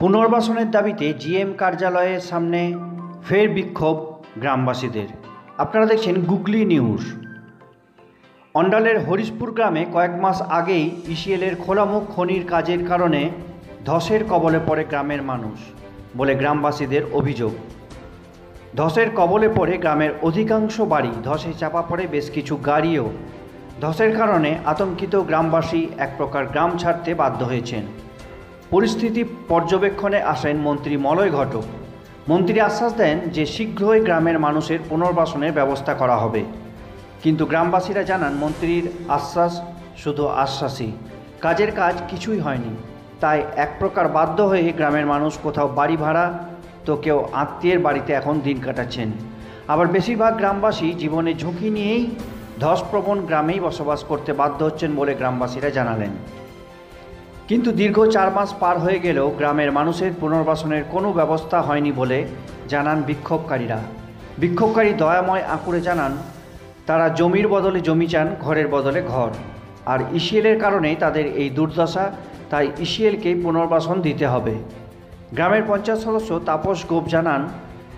পুনর্বাসনের দাবিতে জিএম কার্যালয়ের সামনে ফের বিক্ষোভ গ্রামবাসীদের। আপনারা দেখছেন গুগলি নিউজ। অন্ডালের হরিশপুর গ্রামে কয়েক মাস আগেই ইসিএলের খোলামুখ খনির কাজের কারণে ধসের কবলে পড়ে গ্রামের মানুষ বলে গ্রামবাসীদের অভিযোগ। ধসের কবলে পড়ে গ্রামের অধিকাংশ বাড়ি, ধসে চাপা পড়ে বেশ কিছু গাড়িও। ধসের কারণে আতঙ্কিত গ্রামবাসী এক প্রকার গ্রাম ছাড়তে বাধ্য হয়েছেন। পরিস্থিতি পর্যবেক্ষণে আসেন মন্ত্রী মলয় ঘটক। মন্ত্রী আশ্বাস দেন যে শীঘ্রই গ্রামের মানুষের পুনর্বাসনের ব্যবস্থা করা হবে, কিন্তু গ্রামবাসীরা জানান মন্ত্রীর আশ্বাস শুধু আশ্বাসই, কাজের কাজ কিছুই হয়নি। তাই এক প্রকার বাধ্য হয়ে গ্রামের মানুষ কোথাও বাড়ি ভাড়া তো কেউ আত্মীয়ের বাড়িতে এখন দিন কাটাচ্ছেন। আবার বেশিরভাগ গ্রামবাসী জীবনে ঝুঁকি নিয়েই ধসপ্রবণ গ্রামেই বসবাস করতে বাধ্য হচ্ছেন বলে গ্রামবাসীরা জানালেন। কিন্তু দীর্ঘ 4 মাস পার হয়ে গেলেও গ্রামের মানুষের পুনর্বাসনের কোনো ব্যবস্থা হয়নি বলে জানান বিক্ষোভকারীরা। বিক্ষোভকারী দয়াময় আঁকুড়ে জানান তারা জমির বদলে জমি চান, ঘরের বদলে ঘর। আর ইসিএলের কারণেই তাদের এই দুর্দশা, তাই ইসিএলকেই পুনর্বাসন দিতে হবে। গ্রামের পঞ্চায়েত সদস্য তাপস গোপ জানান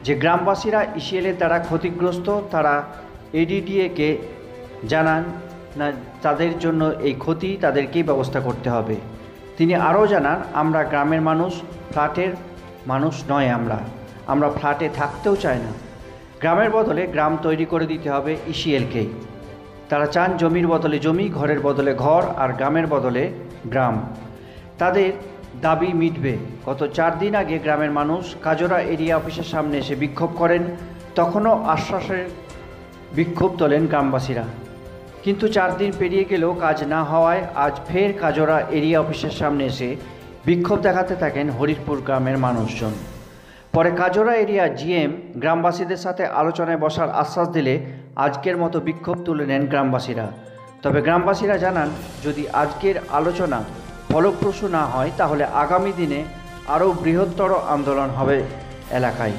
যে গ্রামবাসীরা ইসিএলের দ্বারা ক্ষতিগ্রস্ত, তারা এডিডিএকে জানান না তাদের জন্য এই ক্ষতি তাদেরকেই ব্যবস্থা করতে হবে। তিনি আরও জানান, আমরা গ্রামের মানুষ, ফ্ল্যাটের মানুষ নয়। আমরা ফ্ল্যাটে থাকতেও চাই না। গ্রামের বদলে গ্রাম তৈরি করে দিতে হবে ইসিএলকেই। তারা চান জমির বদলে জমি, ঘরের বদলে ঘর, আর গ্রামের বদলে গ্রাম। তাদের দাবি মিটবে। গত 4 দিন আগে গ্রামের মানুষ কাজরা এরিয়া অফিসের সামনে এসে বিক্ষোভ করেন। তখনও আশ্বাসের বিক্ষোভ তোলেন গ্রামবাসীরা, কিন্তু 4 দিন পেরিয়ে গেলেও কাজ না হওয়ায় আজ ফের কাজরা এরিয়া অফিসের সামনে এসে বিক্ষোভ দেখাতে থাকেন হরিশপুর গ্রামের মানুষজন। পরে কাজরা এরিয়া জিএম গ্রামবাসীদের সাথে আলোচনায় বসার আশ্বাস দিলে আজকের মতো বিক্ষোভ তুলে নেন গ্রামবাসীরা। তবে গ্রামবাসীরা জানান, যদি আজকের আলোচনা ফলপ্রসূ না হয় তাহলে আগামী দিনে আরও বৃহত্তর আন্দোলন হবে এলাকায়।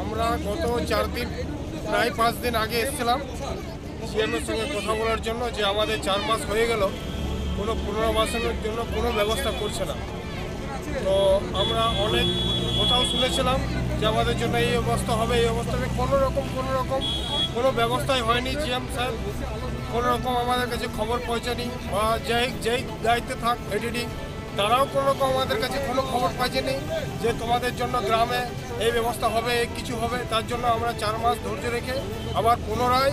আমরা গত 4 দিন প্রায় 5 দিন আগে এসেছিলাম সিএমের সঙ্গে কথা বলার জন্য, যে আমাদের 4 মাস হয়ে গেল কোনো পুনর্বাসনের জন্য কোনো ব্যবস্থা করছে না। তো আমরা অনেক কোথাও শুনেছিলাম যে আমাদের জন্য এই অবস্থা হবে, এই অবস্থাতে কোনো কোনো ব্যবস্থাই হয়নি। জিএম সাহেব কোনো রকম আমাদের কাছে খবর পৌঁছায়নি, বা যেই দায়িত্বে থাক এডিডি, তারাও কোনো রকম আমাদের কাছে কোনো খবর পাইছেনি যে তোমাদের জন্য গ্রামে এই ব্যবস্থা হবে, কিছু হবে। তার জন্য আমরা 4 মাস ধৈর্য রেখে আবার পুনরায়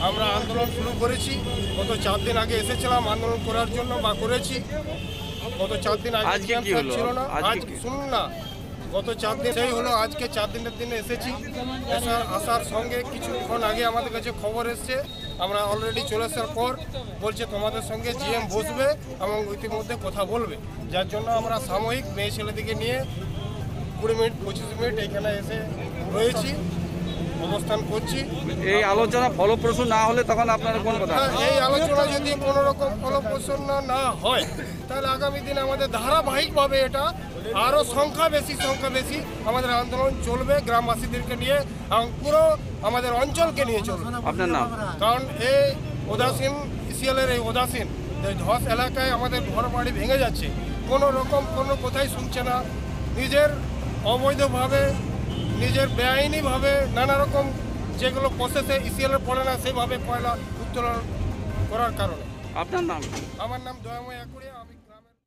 আমরা আন্দোলন শুরু করেছি। গত 4 দিন আগে এসেছিলাম আন্দোলন করার জন্য, বা করেছি। গত 4 দিন আগে ছিল না, আজ শুনুন না, গত 4 দিন সেই হলো, আজকে 4 দিনের দিনে এসেছি। আসার সঙ্গে কিছুক্ষণ আগে আমাদের কাছে খবর এসছে, আমরা অলরেডি চলে আসার পর বলছে তোমাদের সঙ্গে জিএম বসবে এবং ইতিমধ্যে কথা বলবে। যার জন্য আমরা সাময়িক মেয়ে ছেলেদিকে নিয়ে 20 মিনিট 25 মিনিট এখানে এসে রয়েছি, অবস্থান করছি। এই আলোচনা ফলপ্রসূ না হলে তখন আপনারা কোন কথা? এই আলোচনা যদি কোনো রকম ফলপ্রসূ না হয় তাহলে আগামী দিনে আমাদের ধারাবাহিকভাবে এটা আরও সংখ্যা বেশি আমাদের আন্দোলন চলবে, গ্রামবাসীদেরকে নিয়ে এবং পুরো আমাদের অঞ্চলকে নিয়ে চলবে। আপনার নাম? কারণ এই উদাসীন ইসিএলের এই উদাসীন ধস এলাকায় আমাদের ঘর বাড়ি ভেঙে যাচ্ছে, কোনো রকম কোনো কথাই শুনছে না। নিজের অবৈধভাবে, নিজের বেআইনিভাবে নানা রকম যেগুলো প্রসেসে ইসিএল পড়ে না সেভাবে কয়লা উত্তোলন করার কারণে। আপনার নাম? আমার নাম দয়াময় একুড়িয়া। আমি